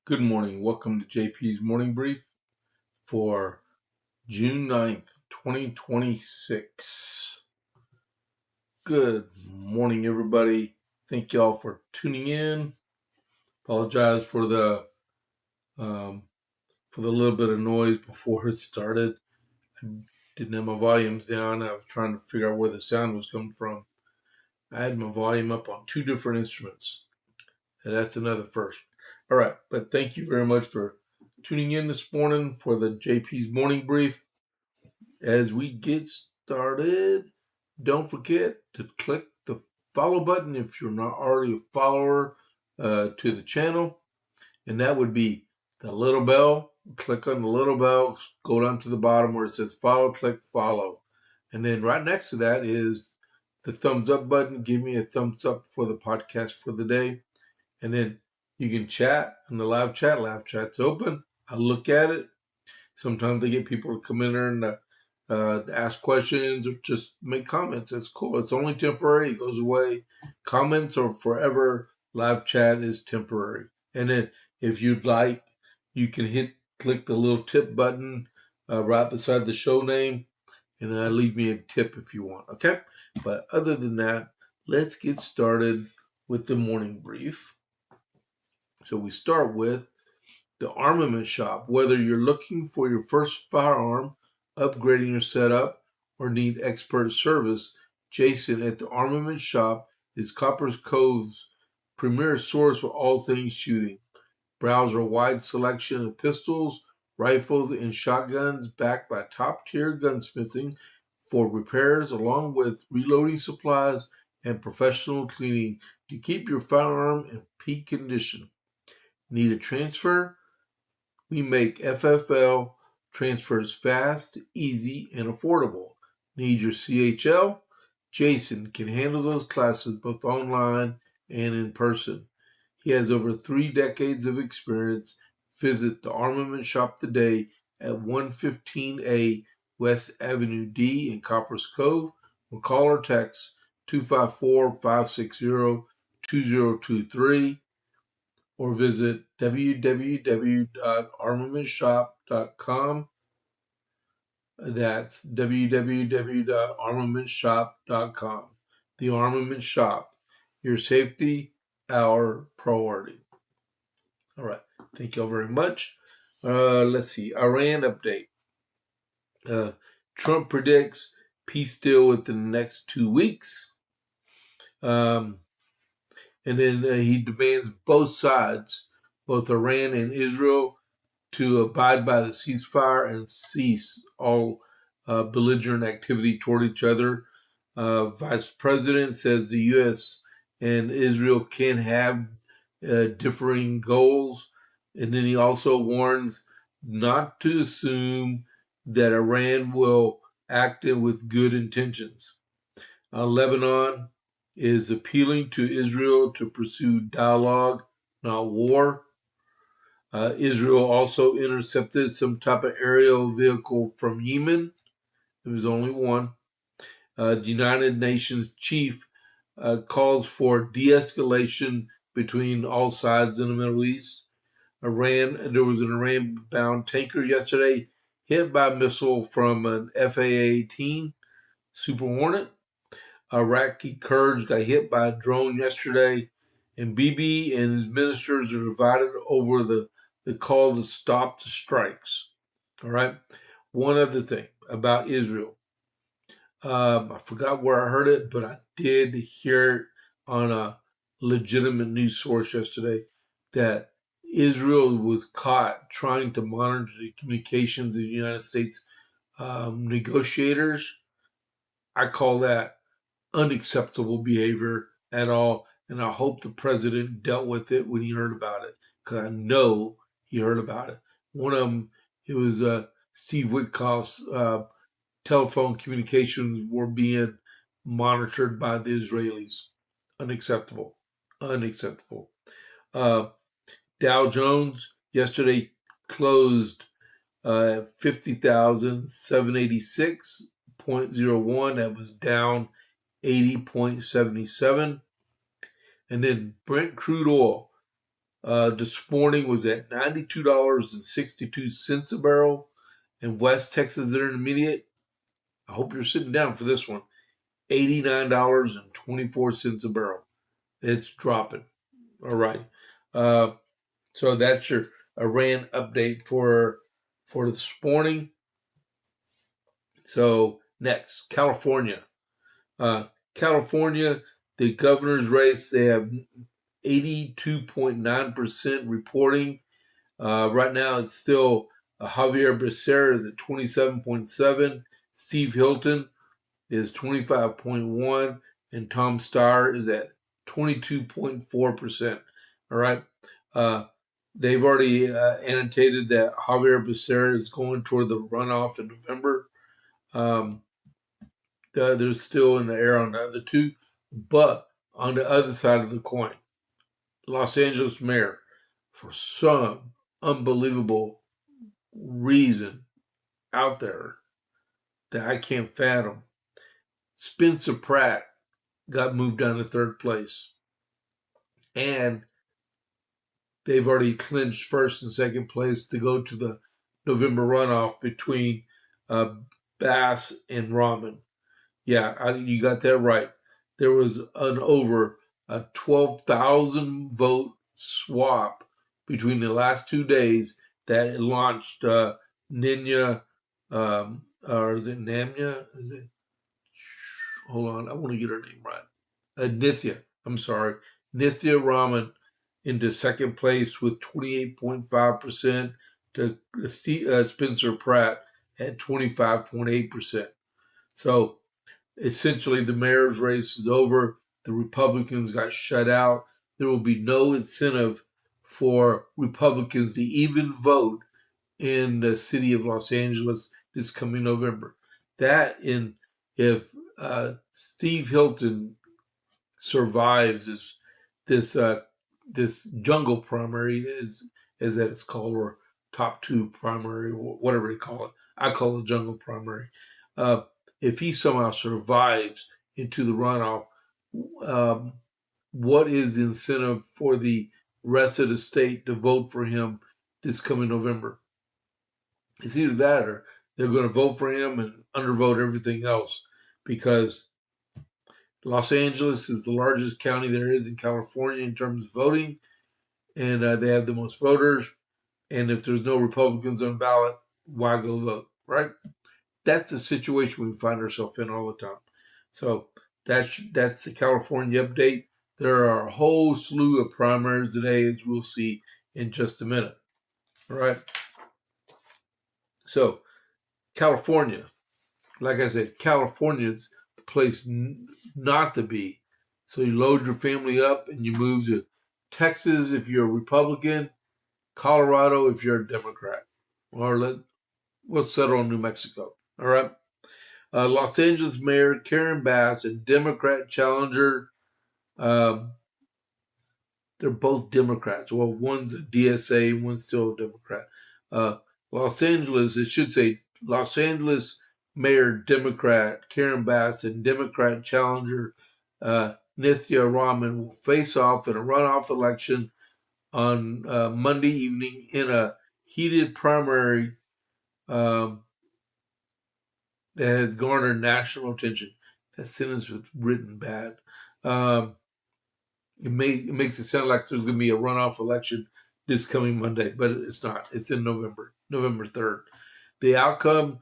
Good morning. Welcome to JP's Morning Brief for June 9th, 2026. Good morning, everybody. Thank y'all for tuning in. Apologize for the little bit of noise before it started. I didn't have my volumes down. I was trying to figure out where the sound was coming from. I had my volume up on two different instruments, and that's another first. All right, but thank you very much for tuning in this morning for the JP's Morning Brief. As we get started, don't forget to click the follow button if you're not already a follower to the channel, and that would be the little bell. Click on the little bell, go down to the bottom where it says follow, click follow. And then right next to that is the thumbs up button. Give me a thumbs up for the podcast for the day. And then you can chat in the live chat. Live chat's open. I look at it. Sometimes they get people to come in there and ask questions or just make comments. It's cool. It's only temporary. It goes away. Comments are forever. Live chat is temporary. And then if you'd like, you can click the little tip button right beside the show name and leave me a tip if you want. Okay? But other than that, let's get started with the morning brief. So we start with the armament shop. Whether you're looking for your first firearm, upgrading your setup, or need expert service, Jason at the Armament Shop is Copper Cove's premier source for all things shooting. Browse a wide selection of pistols, rifles, and shotguns backed by top-tier gunsmithing for repairs along with reloading supplies and professional cleaning to keep your firearm in peak condition. Need a transfer? We make FFL transfers fast, easy, and affordable. Need your CHL? Jason can handle those classes both online and in person. He has over 3 decades of experience. Visit the Armament Shop today at 115A West Avenue D in Coppers Cove or call or text 254-560-2023 or visit www.armamentshop.com. That's www.armamentshop.com. The Armament Shop, your safety, our priority. All right. Thank you all very much. Let's see. Iran update. Trump predicts peace deal within the next 2 weeks. And then he demands both sides, both Iran and Israel, to abide by the ceasefire and cease all belligerent activity toward each other. Vice President says the U.S. and Israel can have differing goals. And then he also warns not to assume that Iran will act with good intentions. Lebanon is appealing to Israel to pursue dialogue, not war. Israel also intercepted some type of aerial vehicle from Yemen. There was only one. The United Nations chief calls for de-escalation between all sides in the Middle East. There was an Iran-bound tanker yesterday hit by a missile from an FA-18 Super Hornet. Iraqi Kurds got hit by a drone yesterday, and Bibi and his ministers are divided over the call to stop the strikes. All right. One other thing about Israel. I forgot where I heard it, but I did hear it on a legitimate news source yesterday that Israel was caught trying to monitor the communications of the United States negotiators. I call that unacceptable behavior at all, and I hope the president dealt with it when he heard about it, because I know he heard about it. One of them, it was Steve Witkoff's telephone communications were being monitored by the Israelis. Unacceptable. Unacceptable. Dow Jones yesterday closed 50,786.01. That was down 80.77. And then Brent crude oil this morning was at $92.62 a barrel. And West Texas Intermediate, I hope you're sitting down for this one, $89.24 a barrel. It's dropping. All right. So that's your Iran update for this morning. So next, California. California, the governor's race, they have 82.9% reporting. Right now, it's still Javier Becerra at 27.7%. Steve Hilton is 25.1%, and Tom Steyer is at 22.4%. All right. They've already annotated that Javier Becerra is going toward the runoff in November. They're still in the air on the other two. But on the other side of the coin, Los Angeles mayor, for some unbelievable reason out there that I can't fathom, Spencer Pratt got moved down to third place. And they've already clinched first and second place to go to the November runoff between Bass and Rahman. Yeah, you got that right. There was an over a 12,000 vote swap between the last 2 days that launched Ninya, or the Namya. Hold on, I want to get her name right. Nithya. I'm sorry, Nithya Raman into second place with 28.5% to Spencer Pratt at 25.8%. So essentially, the mayor's race is over. The Republicans got shut out. There will be no incentive for Republicans to even vote in the city of Los Angeles this coming November. That, in if Steve Hilton survives this jungle primary, as that it's called, or top two primary, whatever they call it. I call it jungle primary. If he somehow survives into the runoff, what is the incentive for the rest of the state to vote for him this coming November? It's either that or they're going to vote for him and undervote everything else, because Los Angeles is the largest county there is in California in terms of voting, and they have the most voters. And if there's no Republicans on the ballot, why go vote, right? That's the situation we find ourselves in all the time. So that's the California update. There are a whole slew of primaries today, as we'll see in just a minute. All right. So California, like I said, California's the place not to be. So you load your family up and you move to Texas if you're a Republican, Colorado if you're a Democrat, or we'll settle on New Mexico. All right. Los Angeles Mayor Karen Bass and Democrat challenger, they're both Democrats. Well, one's a DSA, one's still a Democrat. Los Angeles, it should say Los Angeles Mayor Democrat Karen Bass and Democrat challenger Nithya Raman will face off in a runoff election on Monday evening in a heated primary that has garnered national attention. That sentence was written bad. It makes it sound like there's going to be a runoff election this coming Monday, but it's not. It's in November 3rd. The outcome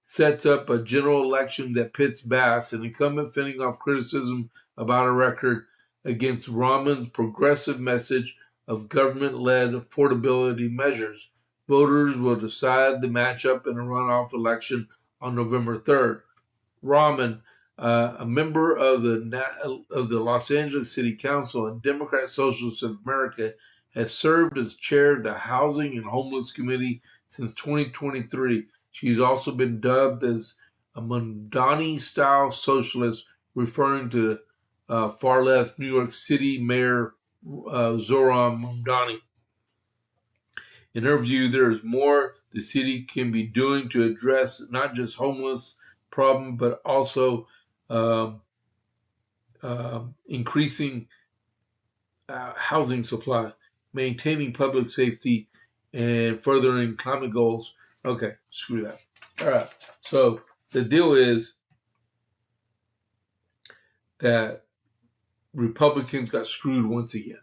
sets up a general election that pits Bass, an incumbent, fending off criticism about a record, against Raman's progressive message of government-led affordability measures. Voters will decide the matchup in a runoff election on November 3rd. Raman, a member of the Los Angeles City Council and Democrat Socialists of America, has served as chair of the Housing and Homeless Committee since 2023. She's also been dubbed as a Mamdani-style socialist, referring to far-left New York City Mayor Zohran Mamdani. In her view, there is more the city can be doing to address not just homeless problem, but also increasing housing supply, maintaining public safety, and furthering climate goals. Okay, screw that. All right. So the deal is that Republicans got screwed once again.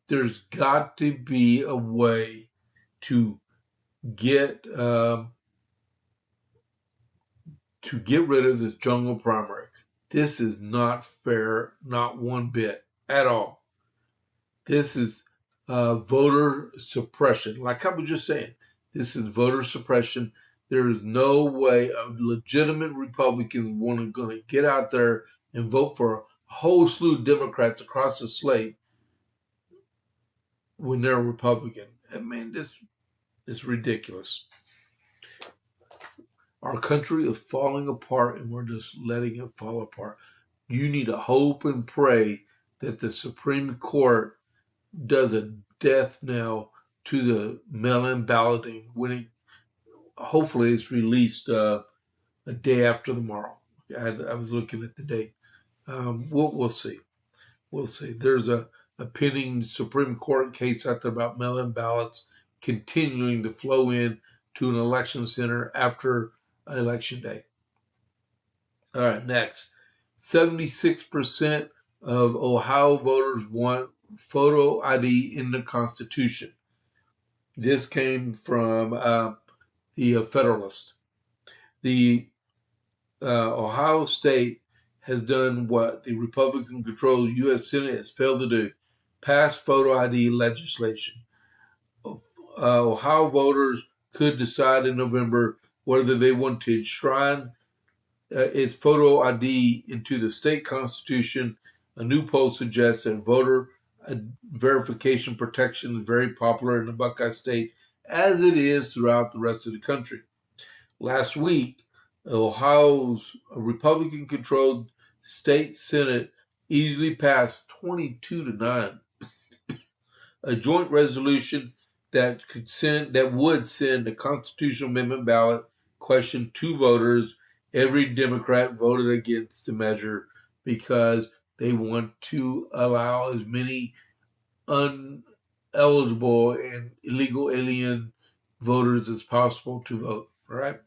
There's got to be a way to get rid of this jungle primary. This is not fair, not one bit at all. This is voter suppression. Like I was just saying, this is voter suppression. There is no way a legitimate Republicans going to get out there and vote for a whole slew of Democrats across the slate when they're Republican. I mean, this is ridiculous. Our country is falling apart, and we're just letting it fall apart. You need to hope and pray that the Supreme Court does a death knell to the mail-in balloting when it hopefully it's released a day after tomorrow. I was looking at the date. We'll see. We'll see. There's a pending Supreme Court case out there about mail-in ballots continuing to flow in to an election center after Election Day. All right, next. 76% of Ohio voters want photo ID in the Constitution. This came from the Federalist. The Ohio State has done what the Republican-controlled U.S. Senate has failed to do: pass photo ID legislation. Ohio voters could decide in November whether they want to enshrine its photo ID into the state constitution. A new poll suggests that voter verification protection is very popular in the Buckeye State, as it is throughout the rest of the country. Last week, Ohio's Republican-controlled state Senate easily passed 22-9 a joint resolution that would send a constitutional amendment ballot question to voters. Every Democrat voted against the measure because they want to allow as many ineligible and illegal alien voters as possible to vote. All right.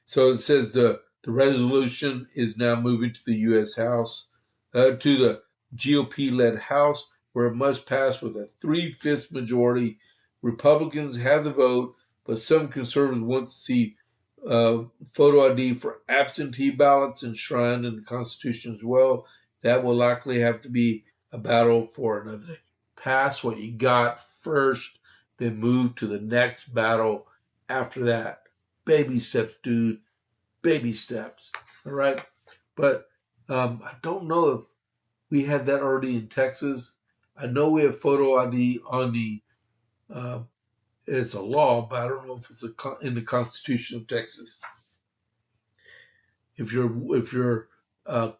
So it says the resolution is now moving to the U.S. House, to the GOP-led House, where it must pass with a 3/5 majority. Republicans have the vote, but some conservatives want to see photo ID for absentee ballots enshrined in the Constitution as well. That will likely have to be a battle for another day. Pass what you got first, then move to the next battle after that. Baby steps, dude. Baby steps. All right. But I don't know if we have that already in Texas. I know we have photo ID on the, it's a law, but I don't know if it's in the Constitution of Texas. If you're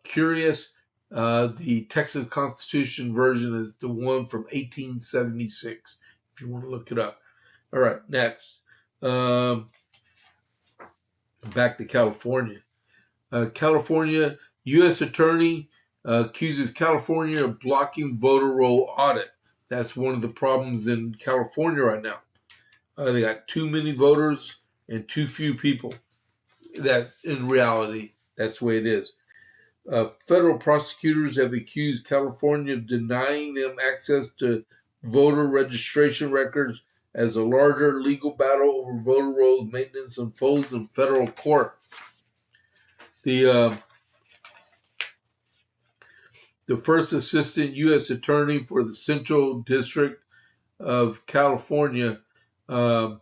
curious, the Texas Constitution version is the one from 1876. If you want to look it up. All right, next. Back to California. California U.S. Attorney accuses California of blocking voter roll audit. That's one of the problems in California right now. They got too many voters and too few people. That in reality, that's the way it is. Federal prosecutors have accused California of denying them access to voter registration records as a larger legal battle over voter rolls maintenance unfolds in federal court. The first assistant U.S. attorney for the Central District of California, Bill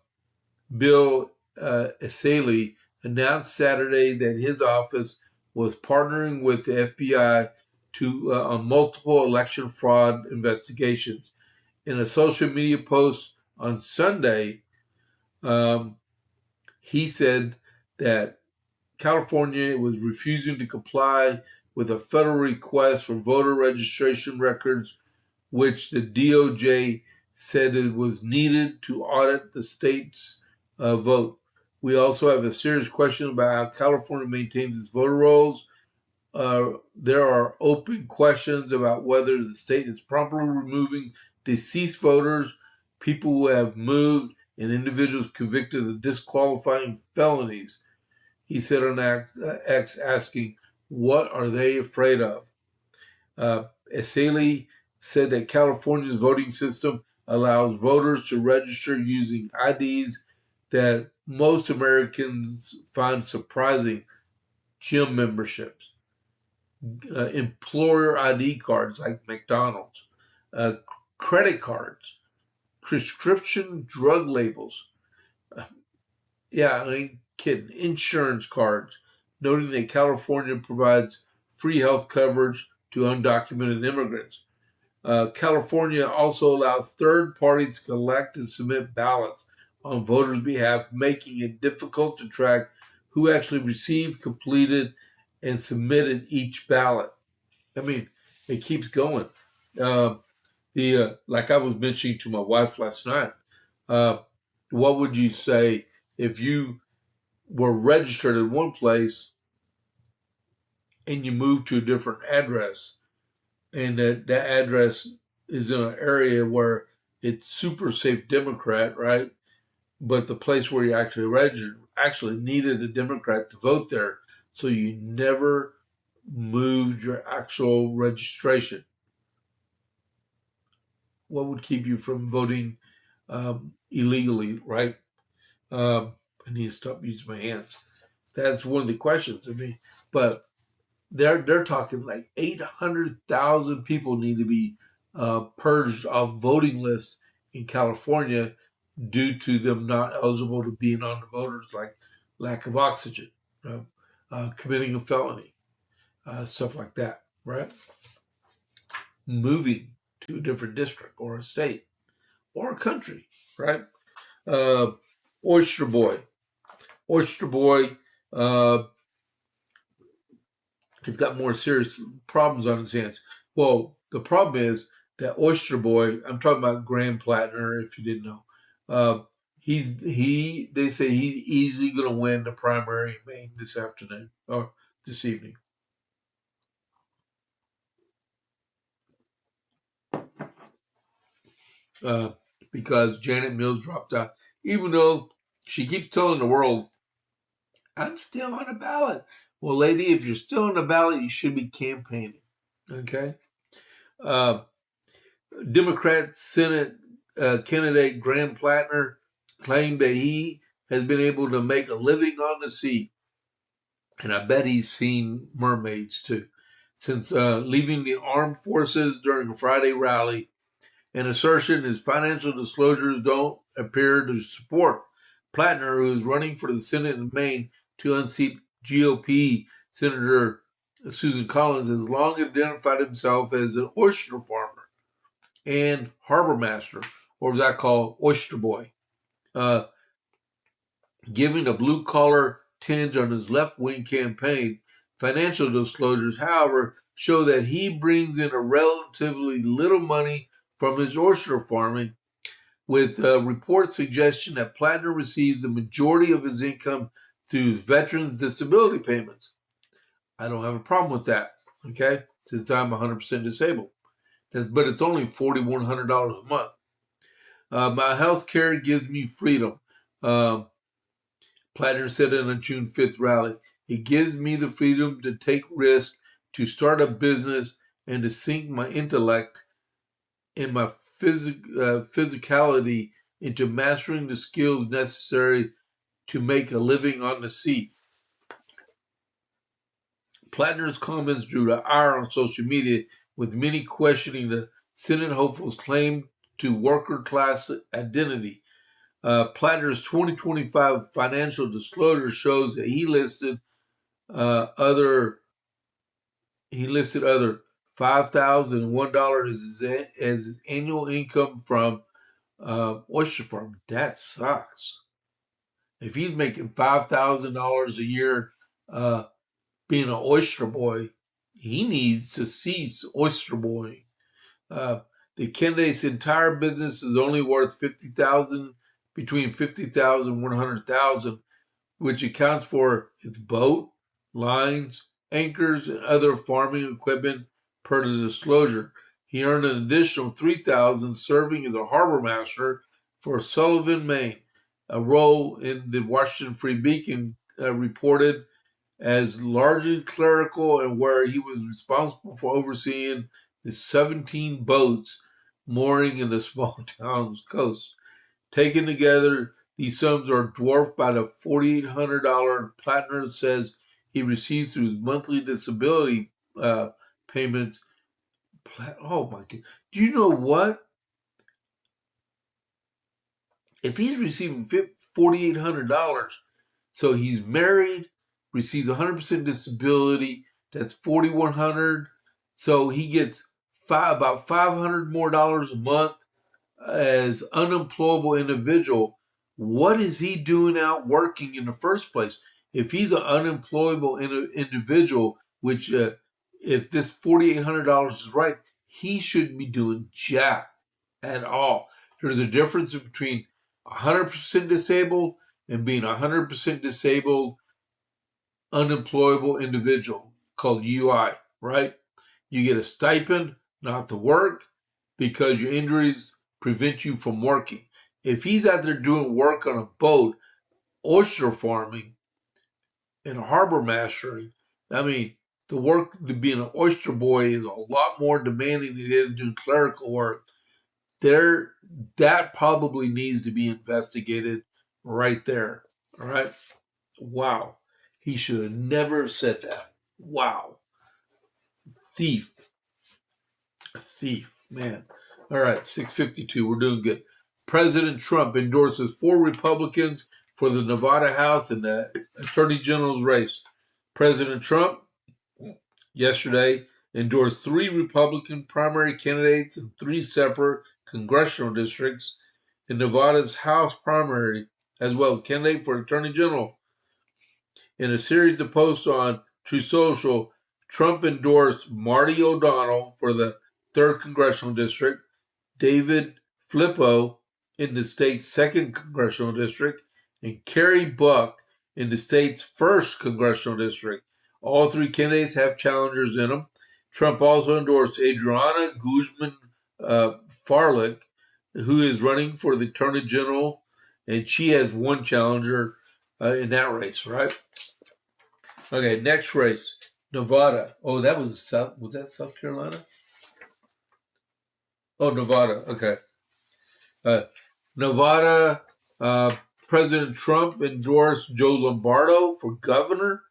Essayli, announced Saturday that his office was partnering with the FBI on multiple election fraud investigations. In a social media post on Sunday, he said that California was refusing to comply with a federal request for voter registration records, which the DOJ said it was needed to audit the state's vote. We also have a serious question about how California maintains its voter rolls there are open questions about whether the state is properly removing deceased voters, people who have moved, and individuals convicted of disqualifying felonies. He said on X, asking, what are they afraid of? Esseli said that California's voting system allows voters to register using IDs that most Americans find surprising: gym memberships, employer ID cards like McDonald's, uh, credit cards, prescription drug labels. Yeah, I ain't kidding. Insurance cards, noting that California provides free health coverage to undocumented immigrants. California also allows third parties to collect and submit ballots on voters' behalf, making it difficult to track who actually received, completed, and submitted each ballot. I mean, it keeps going. Uh, the like I was mentioning to my wife last night. Uh, what would you say if you were registered in one place and you moved to a different address, and that address is in an area where it's super safe Democrat, right? But the place where you actually registered actually needed a Democrat to vote there, so you never moved your actual registration. What would keep you from voting illegally, right? I need to stop using my hands. That's one of the questions. I mean, but they're talking like 800,000 people need to be purged off voting lists in California due to them not eligible to being on the voters, like lack of oxygen, committing a felony, stuff like that, right? Moving to a different district or a state or a country, right? Uh, Oyster Boy. Oyster Boy, uh, he's got more serious problems on his hands. Well, the problem is that Oyster Boy, I'm talking about Graham Plattner, if you didn't know, they say he's easily going to win the primary in Maine this afternoon or this evening. Because Janet Mills dropped out, even though she keeps telling the world, I'm still on the ballot. Well, lady, if you're still on the ballot, you should be campaigning. Okay? Uh, Democrat Senate candidate Graham Plattner claimed that he has been able to make a living on the sea. And I bet he's seen mermaids too. Since leaving the armed forces during a Friday rally, an assertion his financial disclosures don't appear to support. Plattner, who is running for the Senate in Maine to unseat GOP Senator Susan Collins, has long identified himself as an oyster farmer and harbor master, or as I call oyster boy, uh, giving a blue collar tinge on his left wing campaign. Financial disclosures, however, show that he brings in a relatively little money from his oyster farming, with reports suggesting that Plattner receives the majority of his income through veterans' disability payments. I don't have a problem with that, okay, since I'm 100% disabled. But it's only $4,100 a month. My health care gives me freedom, Plattner said in a June 5th rally. It gives me the freedom to take risks, to start a business, and to sink my intellect and my physicality into mastering the skills necessary to make a living on the sea. Plattner's comments drew the ire on social media, with many questioning the Senate hopeful's claim to worker class identity. Plattner's 2025 financial disclosure shows that he listed other $5,001 as his annual income from oyster farm. That sucks. If he's making $5,000 a year being an oyster boy, he needs to cease oyster boying. The candidate's entire business is only worth between 50,000 and 100,000, which accounts for his boat, lines, anchors, and other farming equipment per the disclosure. He earned an additional $3,000 serving as a harbor master for Sullivan, Maine, a role in the Washington Free Beacon reported as largely clerical and where he was responsible for overseeing the 17 boats mooring in the small town's coast. Taken together, these sums are dwarfed by the $4,800 Plattner says he receives through monthly disability payments. Oh my God. Do you know what? If he's receiving $4,800, so he's married, receives 100% disability, that's $4,100. So he gets about $500 more a month as unemployable individual. What is he doing out working in the first place? If he's an unemployable individual, which if this $4,800 is right, he shouldn't be doing jack at all. There's a difference between 100% disabled and being 100% disabled unemployable individual called UI, right? You get a stipend not to work because your injuries prevent you from working. If he's out there doing work on a boat, oyster farming, and harbor mastering, I mean, the work to being an oyster boy is a lot more demanding than it is doing clerical work. That probably needs to be investigated right there. All right. Wow. He should have never said that. Wow. Thief. A thief. Man. All right. 6:52. We're doing good. President Trump endorses 4 Republicans for the Nevada House and the Attorney General's race. President Trump yesterday endorsed 3 Republican primary candidates in 3 separate congressional districts in Nevada's House primary, as well as candidate for Attorney General. In a series of posts on Truth Social, Trump endorsed Marty O'Donnell for the 3rd Congressional District, David Flippo in the state's 2nd Congressional District, and Kerry Buck in the state's 1st Congressional District. All 3 candidates have challengers in them. Trump also endorsed Adriana Guzman Farlick, who is running for the Attorney General, and she has 1 challenger in that race, right? Okay, next race, Nevada. Oh, that was South Carolina? Oh, Nevada. Okay. Nevada, President Trump endorsed Joe Lombardo for governor.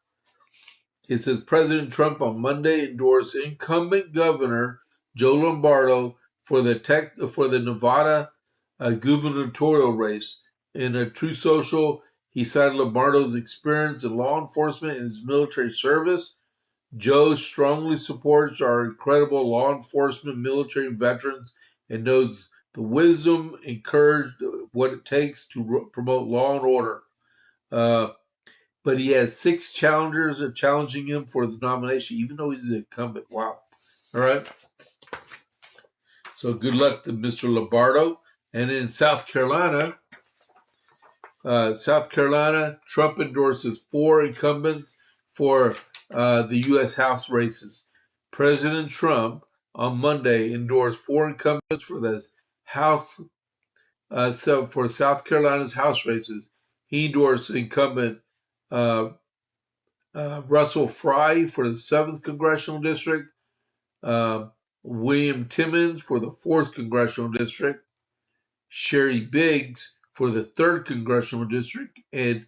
It says President Trump on Monday endorsed incumbent governor Joe Lombardo for the Nevada gubernatorial race. In a Truth Social, he cited Lombardo's experience in law enforcement and his military service. Joe strongly supports our incredible law enforcement military veterans and knows the wisdom and courage, what it takes to promote law and order. But he has 6 challengers challenging him for the nomination, even though he's the incumbent. Wow. All right. So good luck to Mr. Lombardo. And in South Carolina, Trump endorses 4 incumbents for the U.S. House races. President Trump on Monday endorsed 4 incumbents for the House, for South Carolina's House races. He endorsed incumbent Russell Fry for the 7th Congressional District, William Timmons for the 4th Congressional District, Sherry Biggs for the 3rd Congressional District, and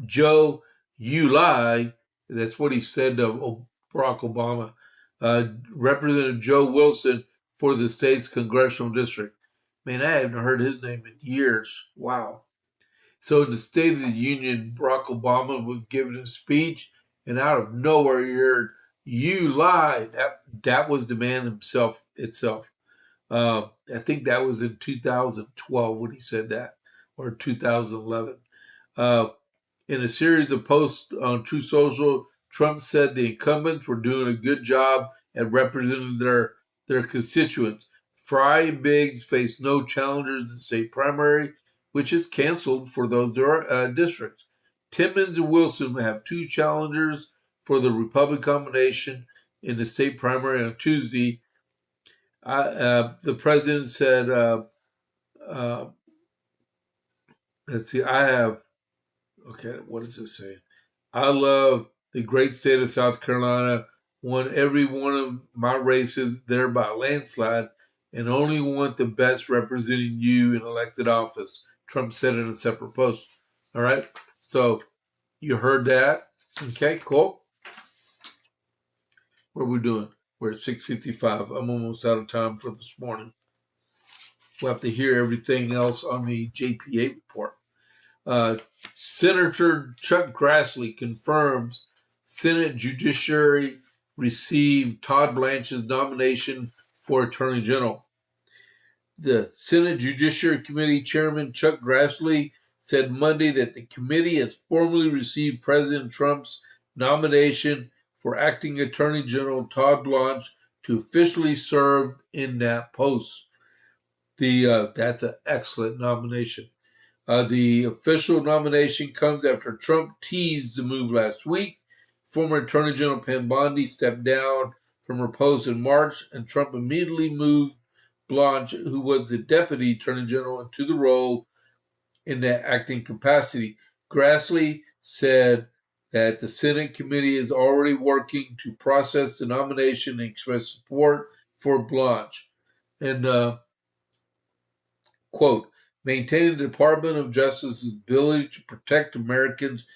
Joe Uli, that's what he said of Barack Obama, Representative Joe Wilson for the state's Congressional District. Man, I haven't heard his name in years. Wow. So in the State of the Union, Barack Obama was giving a speech, and out of nowhere you heard, "You lied." That was the man himself itself. I think that was in 2012 when he said that, or 2011. In a series of posts on Truth Social, Trump said the incumbents were doing a good job at representing their constituents. Fry and Biggs faced no challengers in the state primary, which is canceled for those districts. Timmons and Wilson have 2 challengers for the Republican nomination in the state primary on Tuesday. The president said, let's see, what does it say? I love the great state of South Carolina, won every one of my races there by a landslide, and only want the best representing you in elected office, Trump said in a separate post. All right, so you heard that. Okay, cool. What are we doing? We're at 6:55. I'm almost out of time for this morning. We'll have to hear everything else on the JPA report. Senator Chuck Grassley confirms Senate Judiciary received Todd Blanche's nomination for Attorney General. The Senate Judiciary Committee Chairman Chuck Grassley said Monday that the committee has formally received President Trump's nomination for acting Attorney General Todd Blanche to officially serve in that post. That's an excellent nomination. The official nomination comes after Trump teased the move last week. Former Attorney General Pam Bondi stepped down from her post in March, and Trump immediately moved Blanche, who was the Deputy Attorney General, into the role in that acting capacity. Grassley said that the Senate committee is already working to process the nomination and express support for Blanche. And, quote, maintaining the Department of Justice's ability to protect Americans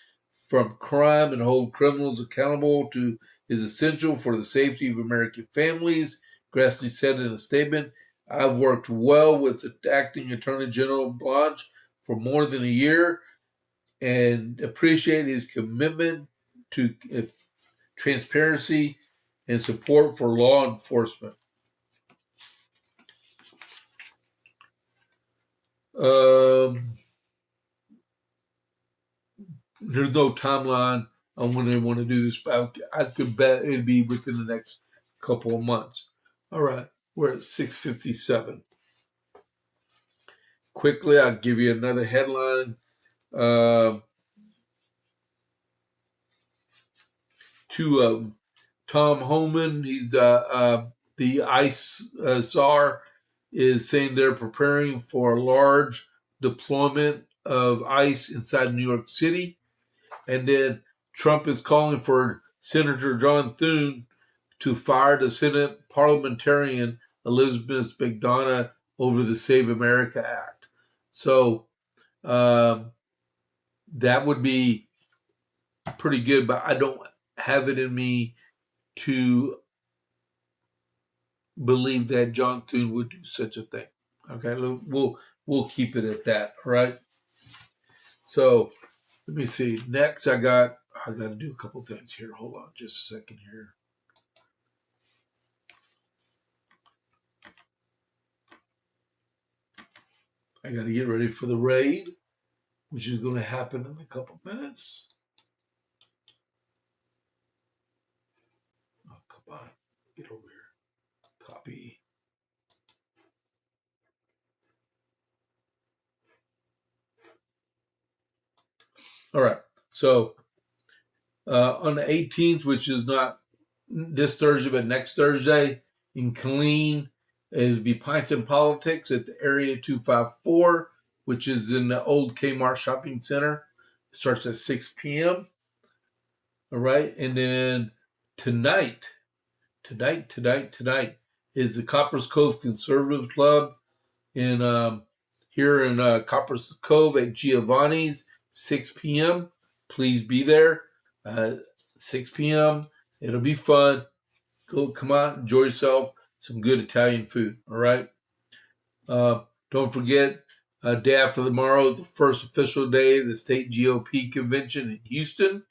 from crime and hold criminals accountable is essential for the safety of American families, Grassley said in a statement. I've worked well with the acting Attorney General Blanche for more than a year and appreciate his commitment to transparency and support for law enforcement. There's no timeline on when they want to do this, but I could bet it'd be within the next couple of months. All right, we're at 6:57. Quickly, I'll give you another headline. Tom Homan, he's the ICE czar, is saying they're preparing for a large deployment of ICE inside New York City. And then Trump is calling for Senator John Thune to fire the Senate parliamentarian Elizabeth McDonough over the Save America Act. So that would be pretty good, but I don't have it in me to believe that John Thune would do such a thing. Okay, we'll keep it at that. All right. So let me see. Next, I got to do a couple things here. Hold on, just a second here. I got to get ready for the raid, which is going to happen in a couple minutes. Oh, come on. Get over here. Copy. All right. So on the 18th, which is not this Thursday, but next Thursday, in Killeen, it'll be Pints and Politics at the Area 254, which is in the old Kmart Shopping Center. It starts at 6 p.m. All right. And then tonight is the Coppers Cove Conservative Club in here in Coppers Cove at Giovanni's, 6 p.m. Please be there. 6 p.m. It'll be fun. Come out, enjoy yourself. Some good Italian food. All right. Don't forget, day after tomorrow is the first official day of the state GOP convention in Houston.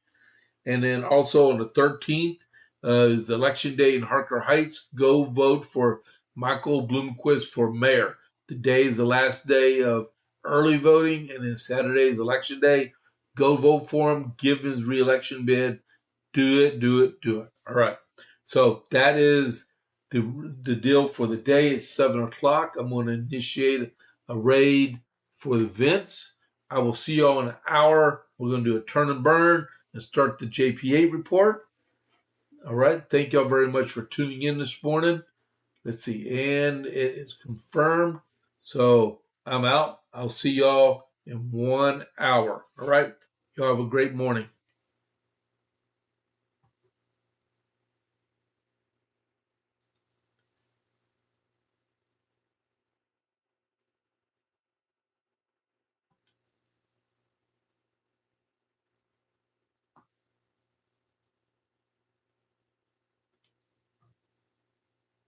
And then also on the 13th is the election day in Harker Heights. Go vote for Michael Bloomquist for mayor. The day is the last day of early voting, and then Saturday is election day. Go vote for him. Give him his re-election bid. Do it. All right. So that is the deal for the day. It's 7 o'clock. I'm going to initiate a raid for the Vince. I will see you all in an hour. We're going to do a turn and burn and start the JPA report. All right. Thank y'all very much for tuning in this morning. Let's see. And it is confirmed. So I'm out. I'll see y'all in 1 hour. All right. Y'all have a great morning.